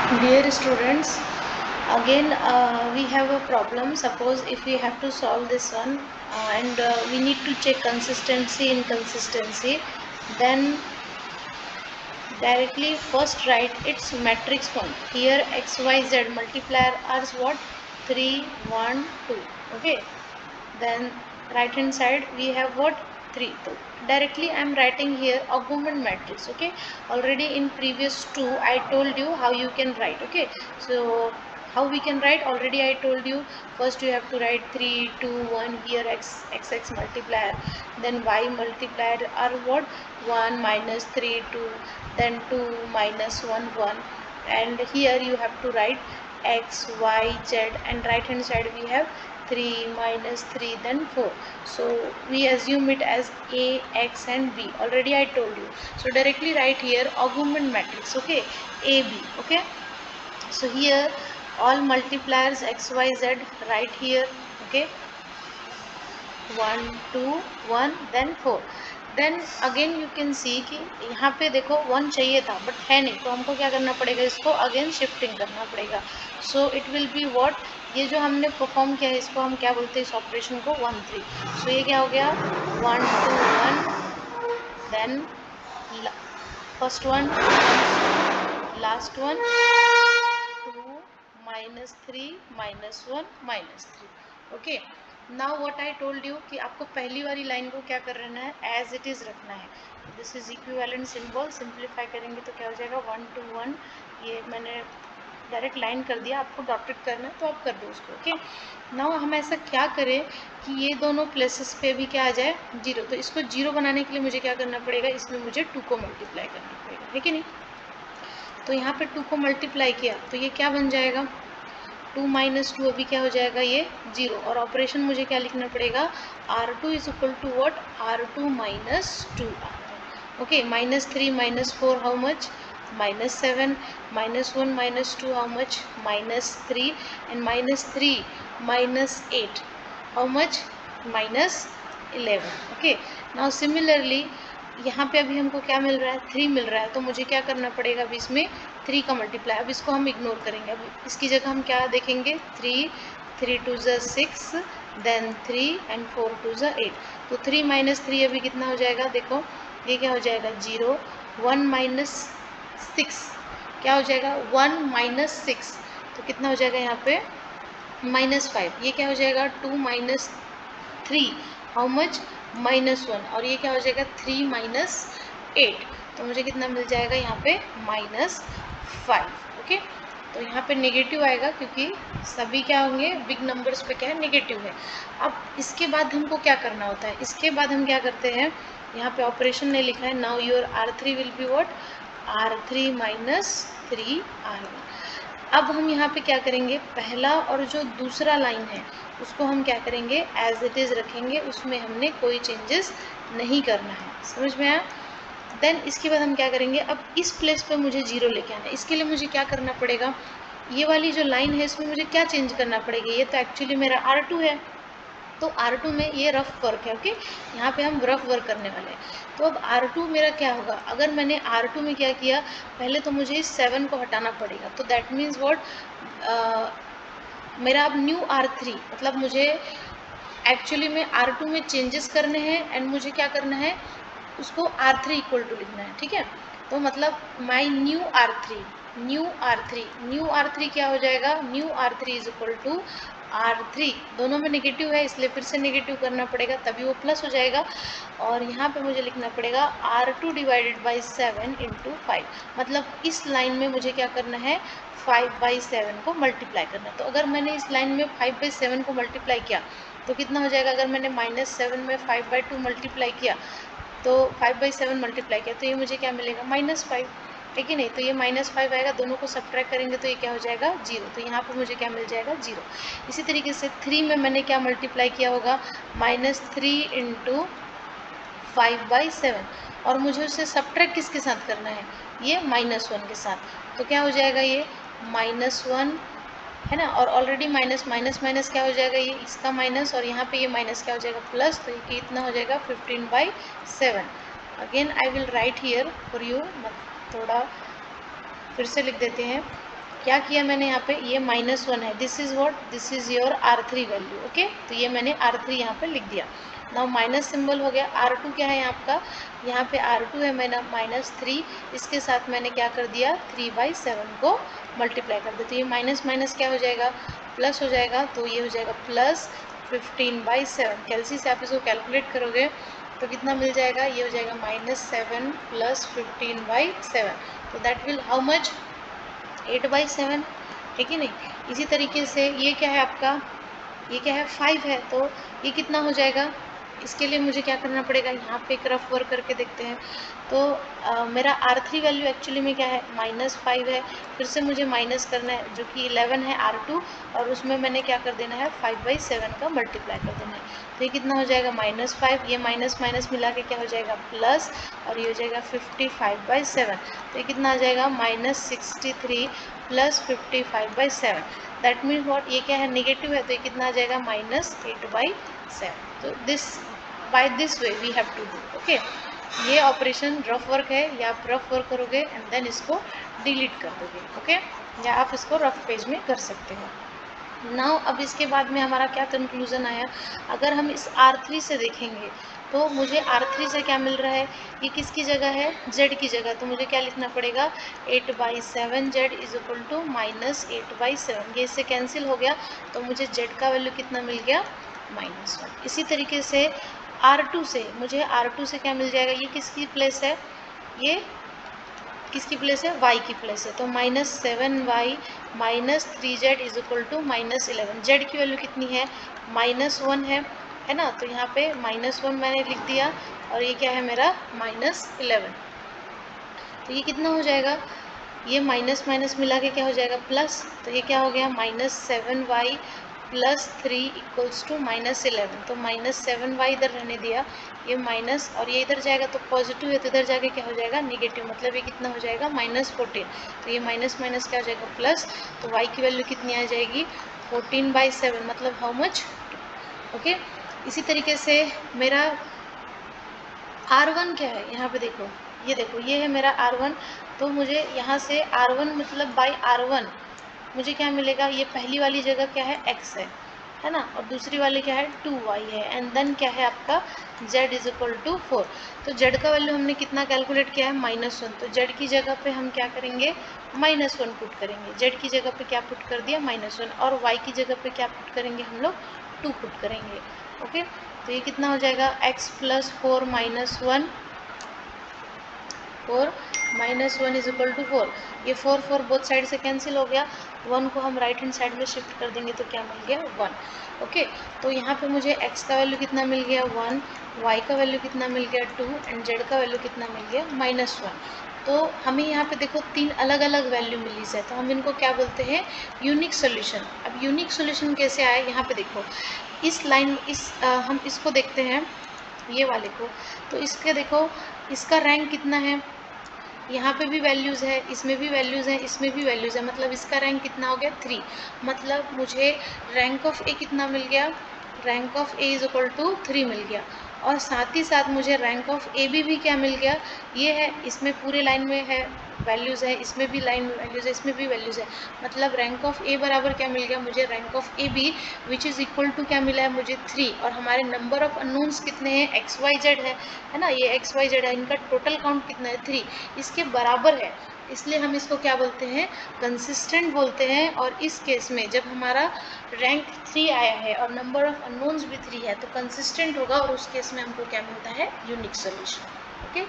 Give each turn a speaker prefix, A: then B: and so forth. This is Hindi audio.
A: Dear students, again we have a problem. Suppose if we have to solve this one and we need to check consistency, inconsistency, then directly first write its matrix form. Here x, y, z multiplier are what? 3, 1, 2. Okay. Then right hand side we have what? 3. So directly I am writing here augment matrix. Okay, already in previous 2 I told you how you can write. Okay, so how we can write, already I told you. First you have to write 3, 2, 1. Here x multiplier, then y multiplier are what? 1 minus 3 2, then 2 minus 1 1, and here you have to write x, y, z, and right hand side we have 3 minus 3 then 4. So we assume it as a, x and b, already I told you. So directly write here augment matrix. Okay, a b. Okay, so here all multipliers x, y, z right here. Okay, 1 2 1 then 4. Then again you can see कि यहाँ पे देखो 1 चाहिए था बट है नहीं, तो हमको क्या करना पड़ेगा, इसको अगेन शिफ्टिंग करना पड़ेगा. So it will be what, ये जो हमने परफॉर्म किया है इसको हम क्या बोलते हैं, इस ऑपरेशन को 1 3. सो ये क्या हो गया, 1 2 1, then first one, last one, 2 minus 3 minus 1 minus 3. Okay, now what I told you कि आपको पहली वाली लाइन को क्या करना है, एज इट इज रखना है. This is equivalent symbol. Simplify करेंगे तो क्या हो जाएगा, 1 2 1. ये मैंने डायरेक्ट लाइन कर दिया, आपको डॉटेड करना है तो आप कर दो उसको. ओके, नाउ हम ऐसा क्या करें कि ये दोनों प्लेसेस पे भी क्या आ जाए, 0. तो इसको 0 बनाने के लिए मुझे क्या करना पड़ेगा, इसमें मुझे 2 को मल्टीप्लाई करना पड़ेगा, है कि नहीं. तो यहाँ पे 2 को मल्टीप्लाई किया तो ये क्या बन जाएगा, 2 माइनस 2 अभी क्या हो जाएगा, ये 0. और ऑपरेशन मुझे क्या लिखना पड़ेगा, R2 is equal to what, R2 minus 2. Okay, minus 3 minus 4 हाउ मच, माइनस 7, माइनस 1 माइनस 2 हाउ मच, माइनस 3, एंड माइनस 3 माइनस 8 हाउ मच, माइनस 11. ओके, नाउ सिमिलरली यहाँ पे अभी हमको क्या मिल रहा है, 3 मिल रहा है, तो मुझे क्या करना पड़ेगा, अभी इसमें 3 का मल्टीप्लाई. अब इसको हम इग्नोर करेंगे, अब इसकी जगह हम क्या देखेंगे, 3 3 2 6, देन 3 एंड 4 2 8. तो 3 माइनस 3 अभी कितना हो जाएगा, देखो ये क्या हो जाएगा, 0. 1 माइनस 6 क्या हो जाएगा, 1 माइनस 6, तो कितना हो जाएगा यहाँ पे, माइनस 5. ये क्या हो जाएगा, 2 माइनस 3 हाउ मच, माइनस 1. और ये क्या हो जाएगा, 3 माइनस 8, तो मुझे कितना मिल जाएगा यहाँ पे, माइनस 5. ओके, तो यहाँ पे नेगेटिव आएगा क्योंकि सभी क्या होंगे, बिग नंबर्स पे क्या है, नेगेटिव है. अब इसके बाद हमको क्या करना होता है, इसके बाद हम क्या करते हैं, यहाँ पे ऑपरेशन ने लिखा है, now your R3 will be what, R3 minus 3 R1. अब हम यहाँ पे क्या करेंगे, पहला और जो दूसरा लाइन है उसको हम क्या करेंगे, एज इट इज़ रखेंगे, उसमें हमने कोई चेंजेस नहीं करना है. समझ में आया. देन इसके बाद हम क्या करेंगे, अब इस प्लेस पे मुझे 0 लेके आना है. इसके लिए मुझे क्या करना पड़ेगा, ये वाली जो लाइन है इसमें मुझे क्या चेंज करना पड़ेगा, ये तो एक्चुअली मेरा R2 है, तो R2 में ये रफ वर्क है. ओके, यहाँ पे हम रफ वर्क करने वाले हैं. तो अब R2 मेरा क्या होगा, अगर मैंने R2 में क्या किया, पहले तो मुझे इस 7 को हटाना पड़ेगा, तो दैट मीन्स व्हाट, मेरा अब न्यू R3, मतलब मुझे एक्चुअली में R2 में चेंजेस करने हैं एंड मुझे क्या करना है, उसको R3 इक्वल टू लिखना है. ठीक है, तो मतलब my new R3, new R3 क्या हो जाएगा, new R3 is equal to R3. दोनों में नेगेटिव है इसलिए फिर से नेगेटिव करना पड़ेगा, तभी वो प्लस हो जाएगा. और यहाँ पे मुझे लिखना पड़ेगा R2 डिवाइडेड बाई 7 इंटू 5. मतलब इस लाइन में मुझे क्या करना है, 5/7 को मल्टीप्लाई करना है. तो अगर मैंने इस लाइन में 5/7 को मल्टीप्लाई किया तो कितना हो जाएगा, अगर मैंने -7 में 5/2 मल्टीप्लाई किया तो 5/7 मल्टीप्लाई किया तो ये मुझे क्या मिलेगा, -5, है कि नहीं. तो ये -5 आएगा, दोनों को सब्ट्रैक्ट करेंगे तो ये क्या हो जाएगा, 0. तो यहाँ पर मुझे क्या मिल जाएगा, 0. इसी तरीके से 3 में मैंने क्या मल्टीप्लाई किया होगा, -3 इंटू 5/7, और मुझे उसे सब्ट्रैक्ट किसके साथ करना है, ये -1 के साथ. तो क्या हो जाएगा, ये -1 है ना, और ऑलरेडी माइनस माइनस माइनस क्या हो जाएगा, ये इसका माइनस, और यहाँ पे ये माइनस क्या हो जाएगा, प्लस. तो ये इतना हो जाएगा 15/7. Again I will write here for you, थोड़ा फिर से लिख देते हैं. क्या किया मैंने यहाँ पे, ये -1 है, this is what, this is your R3 value. Okay, तो ये मैंने R3 यहाँ पे लिख दिया। नाउ माइनस सिंबल हो गया। R2 क्या है आपका, यहाँ पे R2 है मैंने -3, इसके साथ मैंने क्या कर दिया, 3/7 को मल्टीप्लाई कर दिया। तो ये माइनस माइनस क्या हो जाएगा, प्लस हो जाएगा। तो ये हो जाएगा प्लस 15/7। कैलसी से आप इसको कैलकुलेट करोगे तो कितना मिल जाएगा, ये हो जाएगा -7 + 15/7। तो दैट विल हाउ मच, 8/7, ठीक है नहीं। इसी तरीके से ये क्या है आपका, ये क्या है, 5 है, तो ये कितना हो जाएगा। इसके लिए मुझे क्या करना पड़ेगा, यहाँ पे एक रफ वर्क करके देखते हैं। तो मेरा R3 वैल्यू एक्चुअली में क्या है, -5 है। फिर से मुझे माइनस करना है, जो कि 11 है R2, और उसमें मैंने क्या कर देना है, 5/7 का मल्टीप्लाई कर देना है। तो ये कितना हो जाएगा, -5, ये माइनस माइनस मिला के क्या हो जाएगा, प्लस, और ये हो जाएगा 55/7। तो ये कितना आ जाएगा, -63 + 55/7। दैट मीन्स व्हाट, ये क्या है, नेगेटिव है, तो ये कितना आ जाएगा, -8/7। तो this, by this way we have to do. Okay, ये ऑपरेशन रफ वर्क है, या आप रफ वर्क करोगे एंड देन इसको डिलीट कर दोगे। ओके, या आप इसको रफ पेज में कर सकते हो। नाउ अब इसके बाद में हमारा क्या कंक्लूजन आया, अगर हम इस R3 से देखेंगे तो मुझे R3 से क्या मिल रहा है, ये किसकी जगह है, Z की जगह। तो मुझे क्या लिखना पड़ेगा, 8/7 Z इज इक्वल टू -8/7। ये इससे कैंसिल हो गया, तो मुझे Z का वैल्यू कितना मिल गया, -1। इसी तरीके से R2 से मुझे, R2 से क्या मिल जाएगा, ये किसकी प्लेस है, ये किसकी प्लेस है, y की प्लेस है। तो -7y -3z is equal to -11। z की वैल्यू कितनी है, -1 है ना। तो यहाँ पे -1 मैंने लिख दिया, और ये क्या है मेरा, -11। तो ये कितना हो जाएगा, ये माइनस माइनस मिला के क्या हो जाएगा, प्लस। तो ये क्या हो गया, -7y + 3 इक्वल्स टू -11। तो -7y इधर रहने दिया, ये माइनस, और ये इधर जाएगा तो पॉजिटिव है, तो इधर जाके क्या हो जाएगा, नेगेटिव। मतलब ये कितना हो जाएगा, -14। तो ये माइनस माइनस क्या हो जाएगा, प्लस। तो y की वैल्यू कितनी आ जाएगी, 14/7, मतलब हाउ मच। ओके, इसी तरीके से मेरा R1 क्या है, यहाँ पे देखो, ये देखो, ये है मेरा R1। तो मुझे यहाँ से R1 मतलब बाई R1 मुझे क्या मिलेगा, ये पहली वाली जगह क्या है, x है ना, और दूसरी वाली क्या है, 2y है, एंड देन क्या है आपका, z इज इक्वल टू 4। तो z का वैल्यू हमने कितना कैलकुलेट किया है, -1। तो z की जगह पे हम क्या करेंगे, -1 पुट करेंगे। z की जगह पे क्या पुट कर दिया, -1, और y की जगह पे क्या पुट करेंगे हम लोग, 2 पुट करेंगे। ओके, तो ये कितना हो जाएगा, x + 4 - 1, 4 - 1 इज इक्वल टू 4। ये 4 4 बोथ साइड से कैंसिल हो गया, 1 को हम राइट हैंड साइड में शिफ्ट कर देंगे तो क्या मिल गया, 1। ओके, तो यहाँ पे मुझे x का वैल्यू कितना मिल गया, 1, y का वैल्यू कितना मिल गया, 2, एंड z का वैल्यू कितना मिल गया, -1। तो हमें यहाँ पे देखो 3 अलग अलग वैल्यू मिली है, तो हम इनको क्या बोलते हैं, यूनिक सोल्यूशन। अब यूनिक सोल्यूशन कैसे आए, यहाँ पे देखो, इस लाइन, हम इसको देखते हैं, ये वाले को। तो इसके देखो, इसका रैंक कितना है, यहाँ पे भी वैल्यूज़ है, इसमें भी वैल्यूज़ है, इसमें भी वैल्यूज़ है, मतलब इसका रैंक कितना हो गया, 3। मतलब मुझे रैंक ऑफ ए कितना मिल गया, rank of A is equal to 3 मिल गया। और साथ ही साथ मुझे रैंक ऑफ ए भी क्या मिल गया, ये है, इसमें पूरे लाइन में है वैल्यूज़ है, इसमें भी लाइन में वैल्यूज़ है, इसमें भी वैल्यूज़ है। मतलब रैंक ऑफ ए बराबर क्या मिल गया मुझे, rank of A B which is equal to क्या मिला है मुझे, 3। और हमारे नंबर ऑफ अननोन्स कितने हैं, एक्स वाई जेड है ना, ये एक्स वाई जेड है, इनका टोटल काउंट कितना है, 3, इसके बराबर है। इसलिए हम इसको क्या बोलते हैं, कंसिस्टेंट बोलते हैं। और इस केस में जब हमारा रैंक 3 आया है और नंबर ऑफ अननोन्स भी 3 है, तो कंसिस्टेंट होगा, और उस केस में हमको क्या मिलता है, यूनिक सोल्यूशन। ओके।